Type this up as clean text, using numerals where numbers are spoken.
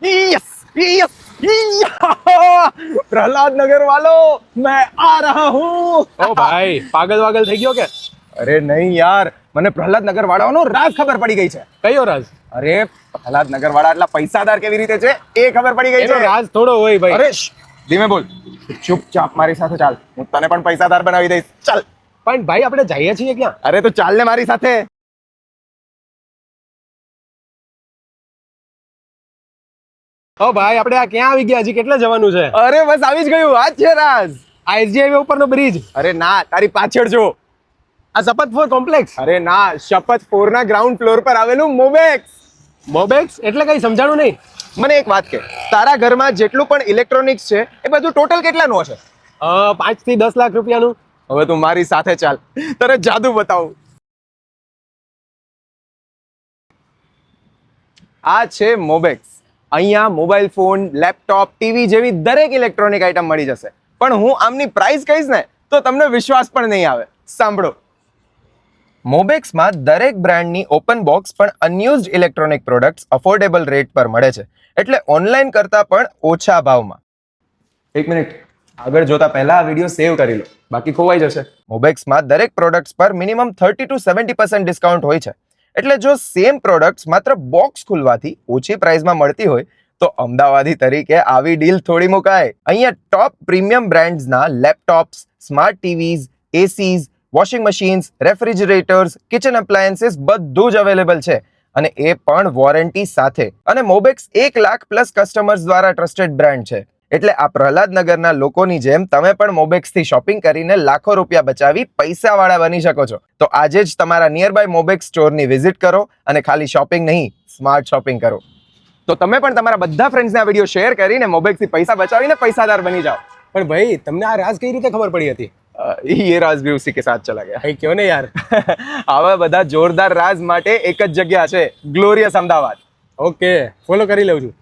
Yes yes Prahlad नगर वालों मैं आ रहा हूँ। ઓ ભાઈ પાગલ વાગલ થઈ ગયો કે? અરે નહીં યાર, મને પ્રહલાદ નગર વાળાનો રાજ ખબર પડી ગઈ છે. કયો રાજ? અરે પ્રહલાદ નગર વાળા એટલા પૈસાદાર કેવી રીતે છે એ ખબર પડી ગઈ એનો છે. રાજ થોડો હોય ભાઈ. અરે ધીમે બોલ, ચૂપચાપ મારી સાથે ચાલ, હું તને પણ પૈસાદાર બનાવી દઈશ. ચાલ. પણ ભાઈ આપણે જઈએ છીએ ક્યાં? અરે તો ચાલ ને મારી સાથે. ઓ ભાઈ આપણે આ ક્યાં આવી ગયા? હજી કેટલે જવાનું છે? અરે બસ આવી જ ગયું, આ જ છે રાજ. આ એસજી હાઈવે ઉપરનો બ્રિજ? અરે ના, તારી પાછળ જો. આ શપથ ફોર કોમ્પ્લેક્સ? અરે ના, શપથ 4 ના ગ્રાઉન્ડ ફ્લોર પર આવેલું મોબેક્સ. મોબેક્સ એટલે કઈ સમજાણું નહીં. મને એક વાત કે, તારા ઘરમાં જેટલું પણ ઇલેક્ટ્રોનિક્સ છે એ બધું ટોટલ કેટલાનું હશે? 5 થી 10 લાખ રૂપિયાનું. હવે તું મારી સાથે ચાલ, તને જાદુ બતાવું. આ છે મોબેક્સ. અહીંયા મોબાઈલ ફોન, લેપટોપ, ટીવી જેવી દરેક ઇલેક્ટ્રોનિક આઇટમ મળી જશે. પણ હું આમની પ્રાઇસ કહીશ ને તો તમને વિશ્વાસ પણ નહીં આવે. સાંભળો. મોબેક્સમાં દરેક બ્રાન્ડની ઓપન બોક્સ પણ અનયુઝડ ઇલેક્ટ્રોનિક પ્રોડક્ટ્સ અફોર્ડેબલ રેટ પર મળે છે, એટલે ઓનલાઈન કરતાં પણ ઓછા ભાવમાં. એક મિનિટ, આગળ જોતા પહેલા આ વિડીયો સેવ કરી લો, બાકી ખોવાઈ જશે. મોબેક્સમાં દરેક પ્રોડક્ટ્સ પર મિનિમમ 30 to 70% ડિસ્કાઉન્ટ હોય છે, એટલે જો સેમ પ્રોડક્ટ્સ માત્ર બોક્સ ખુલવાથી ઓછી પ્રાઇસમાં મળતી હોય તો અમદાવાદી તરીકે આવી ડીલ થોડી મુકાય. અહીંયા ટોપ પ્રીમિયમ બ્રાન્ડ્સના laptops, smart TVs, ACs, washing machines, refrigerators, kitchen appliances બધું જ અવેલેબલ છે, અને એ પણ વોરંટી સાથે. અને મોબેક્સ 1 લાખ પ્લસ કસ્ટમર્સ દ્વારા ટ્રસ્ટેડ બ્રાન્ડ છે, એટલે આ પ્રહલાદનગરના લોકોની જેમ તમે પણ મોબેક્સથી શોપિંગ કરીને લાખો રૂપિયા બચાવી પૈસાવાળા બની શકો છો. તો આજે જ તમારા નિયરબાય મોબેક્સ સ્ટોરની વિઝિટ કરો અને ખાલી શોપિંગ નહીં, સ્માર્ટ શોપિંગ કરો. તો તમે પણ તમારા બધા ફ્રેન્ડ્સને આ વિડીયો શેર કરીને મોબેક્સથી પૈસા બચાવીને પૈસાદાર બની જાઓ. પણ ભાઈ તમને આ રાજ કઈ રીતે ખબર પડી હતી? ये राज भी उसी के साथ चला गया. ભાઈ કયો ને યાર. આવા બધા જોરદાર રાજ માટે એક જ જગ્યા છે, ગ્લોરિયસ અમદાવાદ. ઓકે, ફોલો કરી લઉં છું.